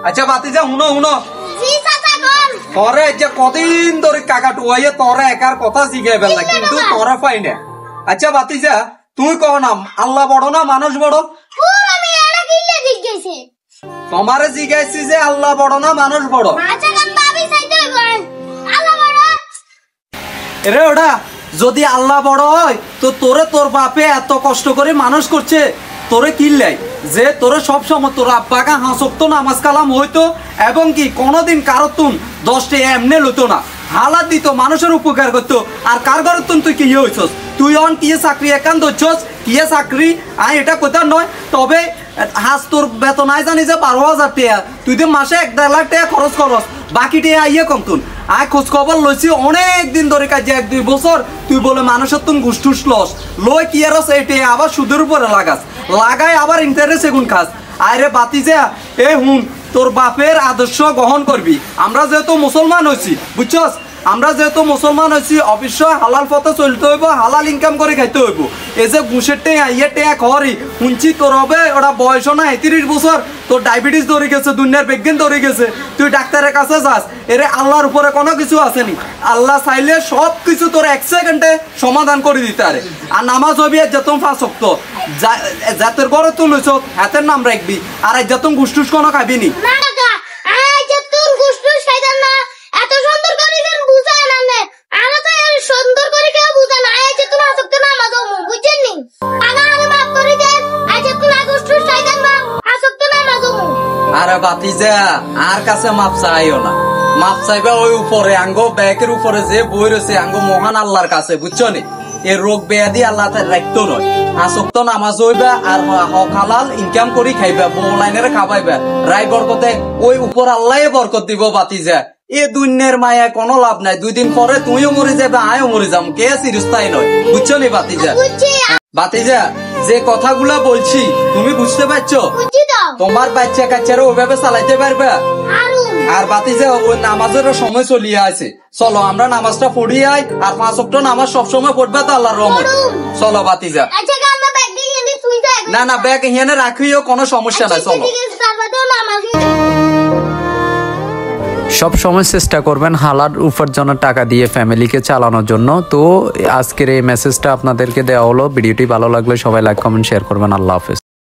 আচ্ছা বাতিজা হুনো হুনো জি চাচা বল তোরে যে কতদিন ধরে কাকা টুয়াইয়ে তোরে একার কথা শিখে ফেললা কিন্তু তোরা পাই না। আচ্ছা বাতিজা তুই কহ না আল্লাহ বড় না মানুষ বড়? পুরো আমি এড়া গিল্লে জিজ্ঞেসে তোমারে জিজ্ঞাসি যে আল্লাহ বড় না মানুষ বড়? আচ্ছা কাম ভাবি চাইতে বল আল্লাহ বড়। এরে ওটা যদি আল্লাহ বড় হয় তো তোরে তোর বাপে এত কষ্ট করে মানুষ করছে তোরে কিল্লাই যে তোরে সবসময় তোর আব্বাকে হাসক্ত নামাজ কালাম হইতো এবং কি কোনোদিন কারো তুন 10টা এমনি লইতো না, হালাত দিত, মানুষের উপকার করতো। আর কার ঘরের তুন তুই কি হইছস? তুই অন কি চাকরি একান ধরছস কি চাকরি এটা কোথাও নয়। তবে হাস তোর বেতন আয় জানি যে 12,000 টাকা, তুই তো মাসে 1.5 লাখ টাকা খরচ করস, বাকি টাকা আইয়ে কম তুন। আয় খোঁজ খবর লইছি অনেক দিন ধরে কাজে 1-2 বছর তুই বলে মানুষের তুন ঘুষ লস লই কি আরস এটে আবার সুদের উপরে লাগাস, লাগায় আবার ইন্টারেস্ট এগুন খাস। আরে বাতি যা এ হুন তোর বাপের আদর্শ গ্রহণ করবি। আমরা যেহেতু মুসলমান হয়েছি বুঝছস, আমরা যেহেতু মুসলমান হয়েছি অবশ্যই হালাল পথে চলতে হইব, হালাল ইনকাম করে খাইতে হইব। এই যে ঘুষের টেয়া ইয়ে টেয়া খরি শুনছি তোর হবে ওটা বয়স না 31 বছর, তোর ডায়াবেটিস ধরে গেছে, দুনিয়ার বিজ্ঞান ধরে গেছে, তুই ডাক্তারের কাছে যাস। এরে আল্লাহর উপরে কোনো কিছু আসেনি, আল্লাহ চাইলে সব কিছু তোর 1 সেকেন্ডে সমাধান করে দিতে পারে। আর নামাজ হবি যেতম 5 ওয়াক্ত জাতের ঘরে তুই লইছ হাতের নাম রাখবি, আর যেতম ঘুষ কোনো খাবি নি। না কাকা আই যে তুই ঘুষ খাইতাম না এত সুন্দর করে দেন বুঝা না নে আনা তো সুন্দর করে কেউ বুঝা না আই যে তুমি আসক্ত না আমাদের বুঝছেন নি আগা আমি মাফ করে দেন আই যে তুই ঘুষ খাইতাম না আসক্ত না আমাদের। আরে বাতিজা আর কাছে মাপ চাইও না, মাপ চাইবা ওই উপরে আঙ্গো ব্যাকের উপরে যে বই রয়েছে আঙ্গো মহান আল্লাহর কাছে বুঝছো নি। এই রোগ ব্যাধি আল্লাহ রাখতো নয়, আসক্ত নামাজ হইবা আর হক হালাল ইনকাম করি খাইবা, বউ লাইনের খাবাইবা, রায় বরকতে ওই উপর আল্লাহ বরকত দিব। বাতিজা এ দুনিয়ার মায়া কোনো লাভ নাই, 2 দিন পরে তুইও মরে যাবে আয়ও মরে যাম, কে চিরস্থায়ী নয় বুঝছো নি বাতিজা। বাতিজা যে কথাগুলা বলছি তুমি বুঝতে পারছো? তোমার বাচ্চা কাচ্চারা ওইভাবে চালাইতে পারবে। আর বাতিজা ওই নামাজেরও সময় চলিয়ে আছে, চলো আমরা নামাজটা পড়ি আই, আর 5 ওয়াক্ত নামাজ সবসময় পড়বে তো আল্লাহর রহমত। চলো বাতিজা। না না ব্যাগ এখানে রাখিও কোনো সমস্যা নাই, চলো। সব সময় চেষ্টা করবেন হালাল উপার্জনের টাকা দিয়ে ফ্যামিলিকে চালানোর জন্য। তো আজকের এই মেসেজটা আপনাদেরকে দেওয়া হলো। ভিডিওটি ভালো লাগলে সবাই লাইক কমেন্ট শেয়ার করবেন। আল্লাহ হাফেজ।